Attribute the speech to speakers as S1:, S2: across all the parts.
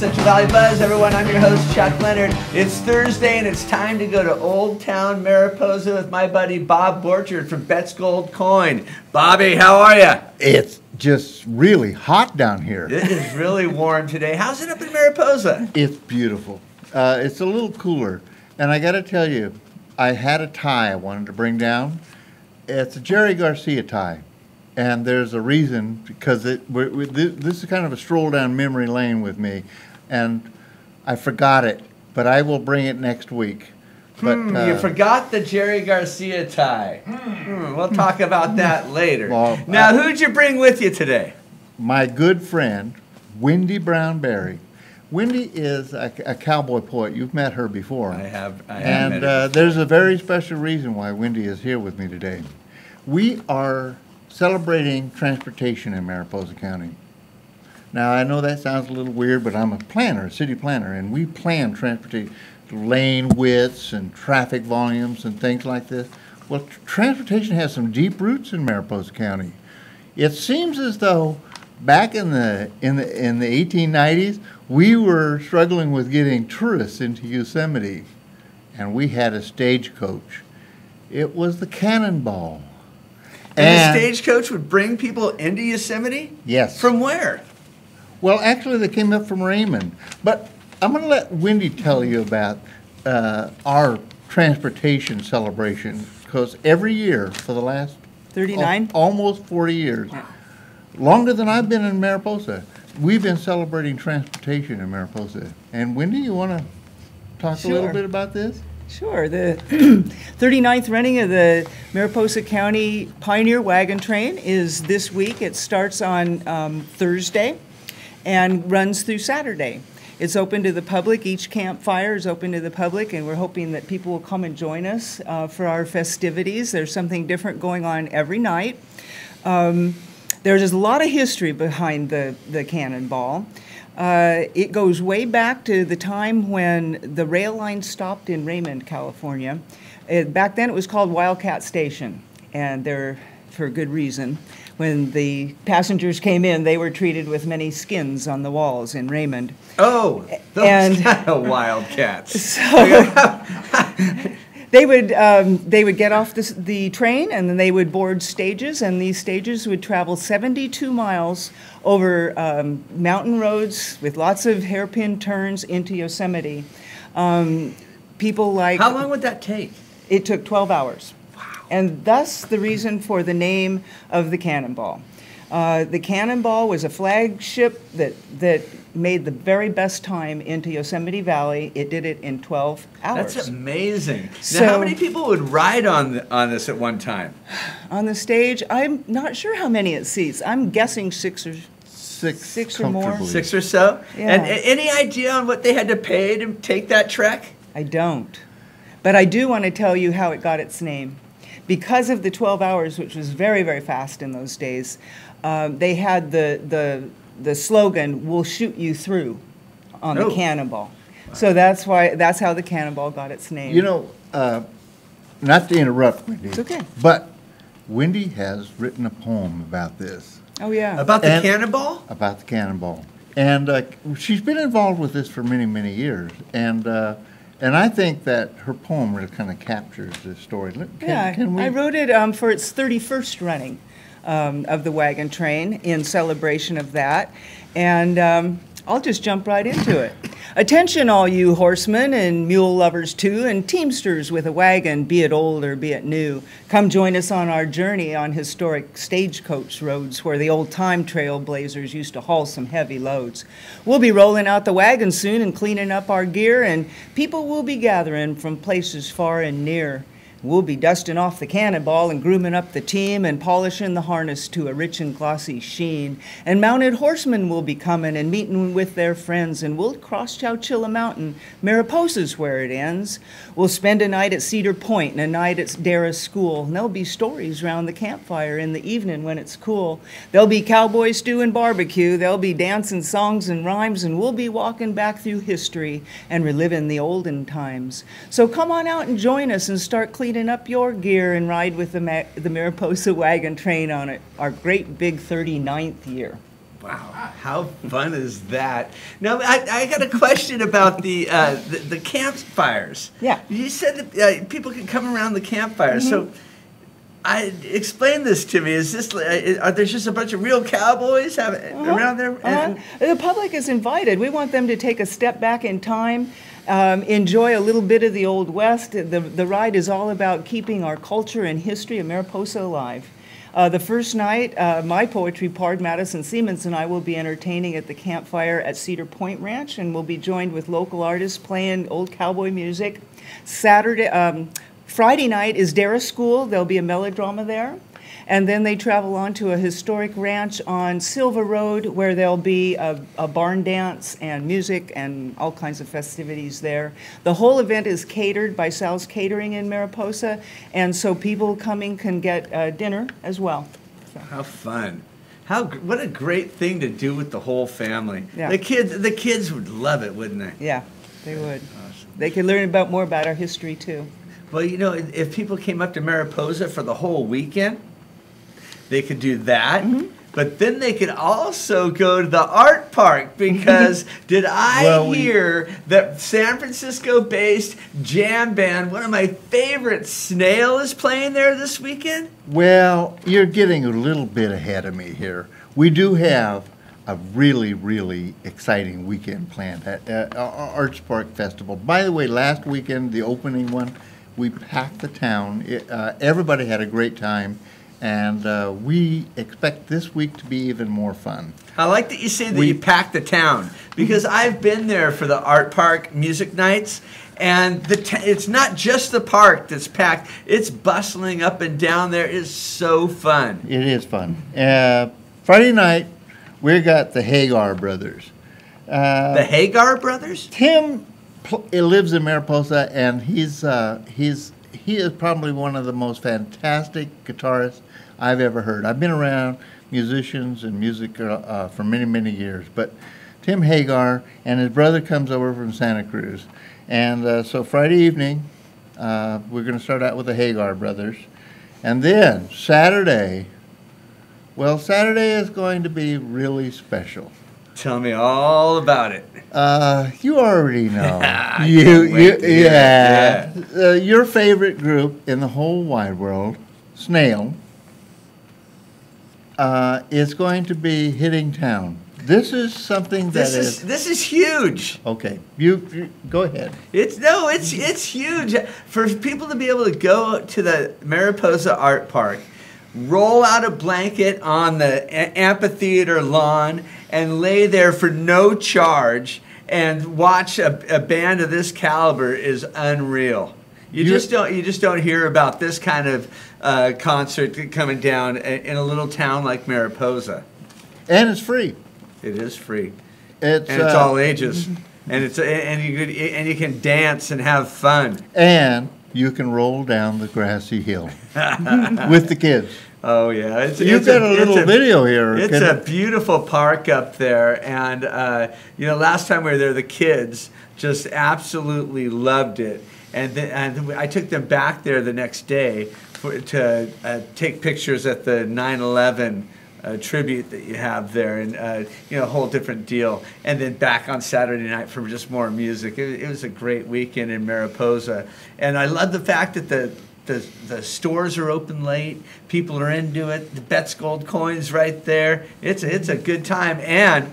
S1: Central Valley Buzz, everyone. I'm your host, Chuck Leonard. It's Thursday, and it's time to go to Old Town Mariposa with my buddy Bob Borchard from Bet's Gold Coin. Bobby, how are you?
S2: It's just really hot down here.
S1: It is really warm today. How's it up in Mariposa?
S2: It's beautiful. It's a little cooler. And I got to tell you, I had a tie I wanted to bring down. It's a Jerry Garcia tie. And there's a reason, because this is kind of a stroll down memory lane with me. And I forgot it, but I will bring it next week. But
S1: you forgot the Jerry Garcia tie. We'll talk about that later.
S2: Well,
S1: now, who'd you bring with you today?
S2: My good friend, Wendy Brown Berry. Wendy is a cowboy poet. You've met her before.
S1: I have
S2: and
S1: met her.
S2: There's a very special reason why Wendy is here with me today. We are celebrating transportation in Mariposa County. Now, I know that sounds a little weird, but I'm a planner, a city planner, and we plan transportation, lane widths and traffic volumes and things like this. Well, transportation has some deep roots in Mariposa County. It seems as though back in the 1890s, we were struggling with getting tourists into Yosemite, and we had a stagecoach. It was the Cannonball.
S1: And the stagecoach would bring people into Yosemite?
S2: Yes.
S1: From where?
S2: Well, actually, they came up from Raymond. But I'm going to let Wendy tell you about our transportation celebration, because every year for the last
S3: 39?
S2: Almost 40 years,
S3: yeah.
S2: Longer than I've been in Mariposa, we've been celebrating transportation in Mariposa. And Wendy, you want to talk a little bit about this?
S3: Sure. The 39th running of the Mariposa County Pioneer Wagon Train is this week. It starts on Thursday and runs through Saturday. It's open to the public. Each campfire is open to the public, and we're hoping that people will come and join us for our festivities. There's something different going on every night. There's a lot of history behind the Cannonball. It goes way back to the time when the rail line stopped in Raymond, California. Back then it was called Wildcat Station, and for good reason. When the passengers came in, they were treated with many skins on the walls in Raymond.
S1: Oh, those kind of wildcats.
S3: So they would get off the train, and then they would board stages, and these stages would travel 72 miles over mountain roads with lots of hairpin turns into Yosemite. People like...
S1: How long would that take?
S3: It took 12 hours.
S1: Wow.
S3: And thus the reason for the name of the Cannonball. The Cannonball was a flagship that made the very best time into Yosemite Valley. It did it in 12 hours.
S1: That's amazing.
S3: So,
S1: now, how many people would ride on this at one time?
S3: On the stage, I'm not sure how many it seats. I'm guessing six or more.
S1: 6 or so?
S3: Yeah.
S1: And any idea on what they had to pay to take that trek?
S3: I don't. But I do want to tell you how it got its name. Because of the 12 hours, which was very, very fast in those days, they had the slogan, "We'll shoot you through," on the Cannonball. Wow. So that's how the Cannonball got its name.
S2: You know, not to interrupt, Wendy.
S3: It's okay.
S2: But Wendy has written a poem about this.
S3: Oh, yeah.
S1: About the Cannonball?
S2: About the Cannonball. And she's been involved with this for many, many years. And I think that her poem really kind of captures this story.
S3: I wrote it for its 31st running of the wagon train in celebration of that. And I'll just jump right into it. Attention, all you horsemen and mule lovers too, and teamsters with a wagon, be it old or be it new. Come join us on our journey on historic stagecoach roads where the old time trailblazers used to haul some heavy loads. We'll be rolling out the wagon soon and cleaning up our gear, and people will be gathering from places far and near. We'll be dusting off the Cannonball and grooming up the team and polishing the harness to a rich and glossy sheen. And mounted horsemen will be coming and meeting with their friends, and we'll cross Chowchilla Mountain. Mariposa's where it ends. We'll spend a night at Cedar Point and a night at Dara School. And there'll be stories round the campfire in the evening when it's cool. There'll be cowboy stew and barbecue. There'll be dancing songs and rhymes, and we'll be walking back through history and reliving the olden times. So come on out and join us and start cleaning up your gear and ride with the Mariposa Wagon Train on it, our great big 39th year.
S1: Wow, how fun is that? Now, I got a question about the campfires.
S3: Yeah.
S1: You said that people can come around the campfire. So, explain this to me. Is this are there just a bunch of real cowboys around there?
S3: The public is invited. We want them to take a step back in time, enjoy a little bit of the Old West. The ride is all about keeping our culture and history of Mariposa alive. The first night, my poetry pard, Madison Siemens, and I will be entertaining at the campfire at Cedar Point Ranch, and we'll be joined with local artists playing old cowboy music. Friday night is Dara School. There'll be a melodrama there. And then they travel on to a historic ranch on Silva Road where there'll be a barn dance and music and all kinds of festivities there. The whole event is catered by Sal's Catering in Mariposa, and so people coming can get dinner as well. So.
S1: How fun. What a great thing to do with the whole family.
S3: Yeah.
S1: The kids would love it, wouldn't they?
S3: Yeah, they would.
S1: Awesome.
S3: They could learn more about our history too.
S1: Well, you know, if people came up to Mariposa for the whole weekend, they could do that. But then they could also go to the art park because did I hear that San Francisco-based jam band, one of my favorites, Snail, is playing there this weekend?
S2: Well, you're getting a little bit ahead of me here. We do have a really, really exciting weekend planned at Arts Park Festival. By the way, last weekend, the opening one, we packed the town. Everybody had a great time. And we expect this week to be even more fun.
S1: I like that you say that you packed the town, because I've been there for the Art Park music nights, and it's not just the park that's packed. It's bustling up and down there. It's so fun.
S2: It is fun. Friday night, we got the Hagar brothers.
S1: The Hagar brothers?
S2: Tim lives in Mariposa, and he is probably one of the most fantastic guitarists I've ever heard. I've been around musicians and music for many, many years, but Tim Hagar and his brother comes over from Santa Cruz. And so Friday evening, we're going to start out with the Hagar brothers. And then Saturday, Saturday is going to be really special.
S1: Tell me all about it.
S2: You already know. Your favorite group in the whole wide world, Snail, is going to be hitting town. This is something that
S1: this is huge.
S2: Okay, you go ahead.
S1: It's huge for people to be able to go to the Mariposa Art Park, roll out a blanket on the amphitheater lawn, and lay there for no charge and watch a band of this caliber is unreal. You just don't hear about this kind of concert coming down in a little town like Mariposa.
S2: And it's free.
S1: It is free.
S2: It's
S1: all ages, and you can dance and have fun.
S2: And you can roll down the grassy hill with the kids.
S1: Oh yeah,
S2: You've got a little video here.
S1: It's a beautiful park up there, and last time we were there, the kids just absolutely loved it, and I took them back there the next day to take pictures at the 9/11 tribute that you have there, and a whole different deal, and then back on Saturday night for just more music. It was a great weekend in Mariposa, and I love the fact that the stores are open late. People are into it. The Bet's Gold Coin's right there. It's a good time, and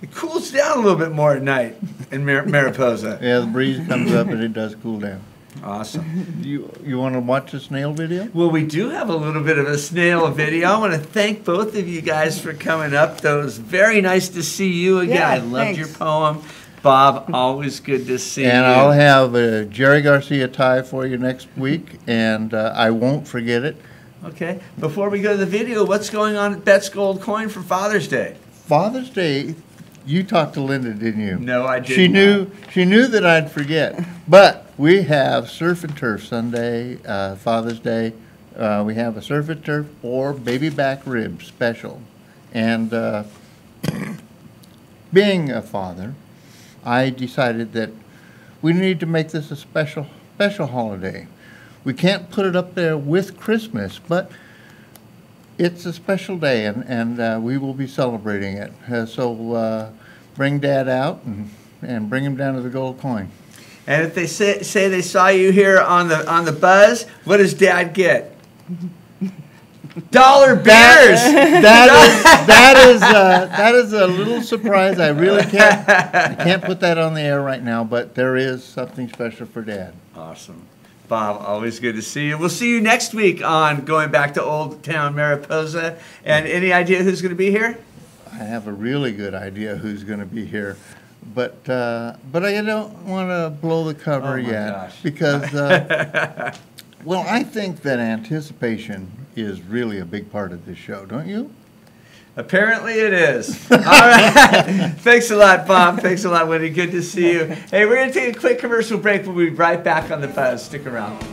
S1: it cools down a little bit more at night in Mariposa.
S2: Yeah, the breeze comes up and it does cool down.
S1: Awesome.
S2: You want to watch the Snail video?
S1: Well, we do have a little bit of a Snail video. I want to thank both of you guys for coming up. That was very nice to see you again.
S3: Yeah,
S1: I loved
S3: thanks.
S1: your poem. Bob, always good to see you.
S2: And I'll have a Jerry Garcia tie for you next week, and I won't forget it.
S1: Okay. Before we go to the video, what's going on at Bet's Gold Coin for Father's Day?
S2: Father's Day, you talked to Linda, didn't you?
S1: No, I didn't.
S2: She knew that I'd forget. But we have Surf and Turf Sunday, Father's Day. We have a Surf and Turf or baby back ribs special. And being a father, I decided that we need to make this a special holiday. We can't put it up there with Christmas, but It's a special day, and we will be celebrating it. So bring Dad out and bring him down to the Gold Coin.
S1: And if they say they saw you here on the buzz, what does Dad get? $1 beers.
S2: That is a little surprise. I really can't put that on the air right now, but there is something special for Dad.
S1: Awesome. Bob, always good to see you. We'll see you next week on Going Back to Old Town Mariposa. And any idea who's going to be here?
S2: I have a really good idea who's going to be here, but I don't want to blow the cover yet.
S1: Gosh.
S2: Because well, I think that anticipation is really a big part of this show, don't you?
S1: Apparently it is. All right. Thanks a lot, Bob. Thanks a lot, Wendy. Good to see you. Hey, we're going to take a quick commercial break. We'll be right back on the buzz. Stick around.